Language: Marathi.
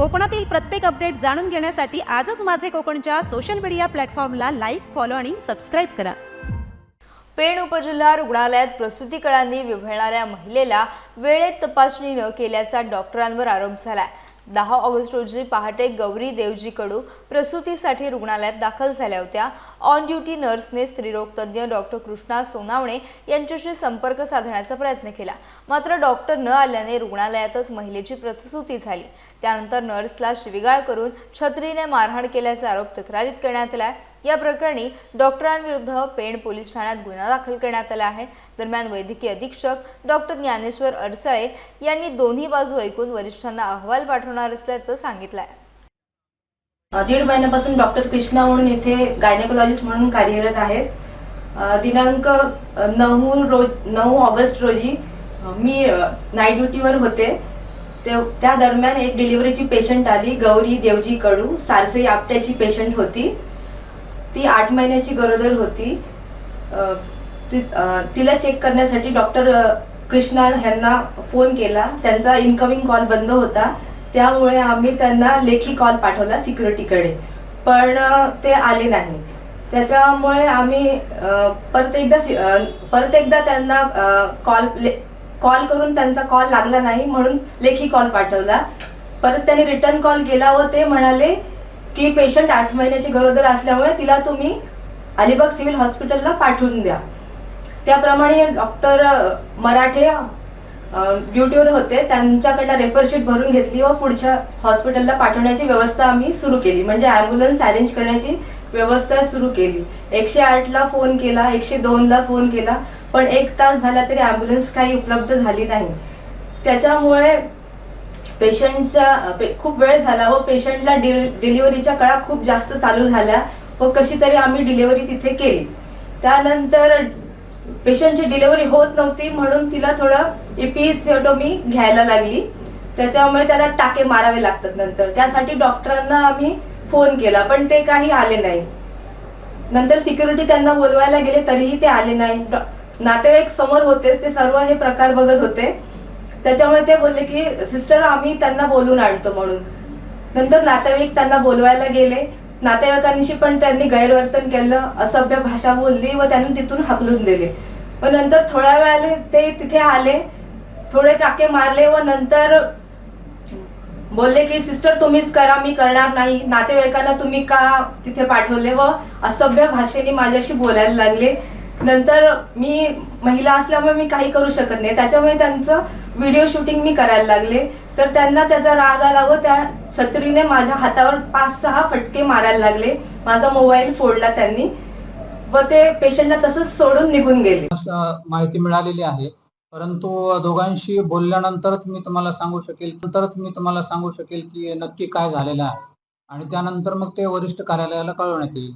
कोकणातील प्रत्येक अपडेट जाणून घेण्यासाठी आजच माझे कोकणच्या सोशल मीडिया प्लॅटफॉर्मला लाईक, फॉलो आणि सबस्क्राईब करा। पेण उपजिल्हा रुग्णालयात प्रसूतीकाळांनी विव्हळणाऱ्या महिलेला वेळेत तपासणी न केल्याचा डॉक्टरांवर आरोप झाला। 10 ऑगस्ट रोजी पहाटे गौरी देवजी कडू प्रसूतीसाठी रुग्णालयात दाखल झाल्या होत्या। ऑन ड्युटी नर्सने स्त्रीरोग तज्ञ डॉक्टर कृष्णा सोनावणे यांच्याशी संपर्क साधण्याचा प्रयत्न केला, मात्र डॉक्टर न आल्याने रुग्णालयातच महिलेची प्रसूती झाली। त्यानंतर नर्सला शिवीगाळ करून छत्रीने मारहाण केल्याचा आरोप तक्रारीत करण्यात आला। या प्रकरणी डॉक्टरांविरुद्ध पेण पोलीस ठाण्यात गुन्हा दाखल करण्यात आला आहे। दरम्यान वैद्यकीय अधीक्षक डॉक्टर ज्ञानेश्वर अडसळे यांनी दोन्ही बाजू ऐकून वरिष्ठांना अहवाल पाठवणार असल्याचं सांगितलं आहे। 1.5 महिन्यापासून डॉक्टर कृष्णा म्हणून इथे गायनेकोलॉजिस्ट म्हणून कार्यरत आहेत। दिनांक 9 ऑगस्ट रोजी मी नाईट ड्युटीवर होते। त्या दरम्यान एक डिलिव्हरीची पेशंट आली, गौरी देवजी कडू, सारसई आपट्याची पेशंट होती। ती 8 महिन्याची गरोदर होती। तिला चेक करण्यासाठी डॉक्टर कृष्णा यांना फोन केला। त्यांचा इनकमिंग कॉल बंद होता, त्यामुळे आम्ही त्यांना लेखी कॉल पाठवला सिक्युरिटीकडे, पण ते आले नाही। त्याच्यामुळे आम्ही परत एकदा त्यांना कॉल करून त्यांचा कॉल लागला नाही म्हणून लेखी कॉल पाठवला। परत त्यांनी रिटर्न कॉल केला व ते म्हणाले की पेशंट 8 महिन्याची गरोदर असल्यामुळे तिला तुम्ही अलिबाग सिव्हिल हॉस्पिटलला पाठवून द्या। त्याप्रमाणे डॉक्टर मराठे ड्युटीवर होते, त्यांच्याकडनं रेफरशीट भरून घेतली व पुढच्या हॉस्पिटलला पाठवण्याची व्यवस्था आम्ही सुरू केली, म्हणजे ॲम्ब्युलन्स अरेंज करण्याची व्यवस्था सुरू केली। 108ला फोन केला, 102ला फोन केला, पण 1 तास झाला तरी ॲम्ब्युलन्स काही उपलब्ध झाली नाही। त्याच्यामुळे पेशंटचा खूप वेळ झाला व पेशंटला डिलिव्हरीच्या कळा खूप जास्त चालू झाल्या व कशी तरी आम्ही डिलिव्हरी तिथे केली। त्यानंतर पेशंटची डिलिव्हरी होत नव्हती म्हणून तिला थोडं इपिसिओटोमी घ्यायला लागली, त्याच्यामुळे त्याला टाके मारावे लागतात नंतर। त्यासाठी डॉक्टरांना आम्ही फोन केला, पण ते काही आले नाही। नंतर सिक्युरिटी त्यांना बोलवायला गेले तरीही ते आले नाही। नातेवाईक समोर होते, ते सर्व हे प्रकार बघत होते। त्याच्यामुळे ते बोलले की सिस्टर आम्ही त्यांना बोलून आणतो म्हणून। नंतर नातेवाईक त्यांना बोलवायला गेले, नातेवाईकांशी पण त्यांनी गैरवर्तन केलं, असभ्य भाषा बोलली व त्यांनी तिथून हाकलून दिले। व नंतर थोड्या वेळाने ते तिथे आले, थोडे टाके मारले व नंतर बोलले की सिस्टर तुम्हीच करा, मी करणार नाही। नातेवाईकांना तुम्ही का तिथे पाठवले व असभ्य भाषेने माझ्याशी बोलायला लागले। नंतर मी महिला असल्यामुळे मी काही करू शकत नाही, त्याच्यामुळे त्यांचं व्हिडिओ शूटिंग मी करायला लागले। तर त्यांना त्याचा राग आला व त्या छत्रीने माझ्या हातावर 5-6 फटके मारायला लागले। माझा मोबाईल फोडला त्यांनी व ते पेशंटला तसंच सोडून निघून गेले। माहिती मिळालेली आहे, परंतु दोघांशी बोलल्यानंतरच मी तुम्हाला सांगू शकेल की नक्की काय झालेलं आहे, आणि त्यानंतर मग ते वरिष्ठ कार्यालयाला कळवण्यात येईल।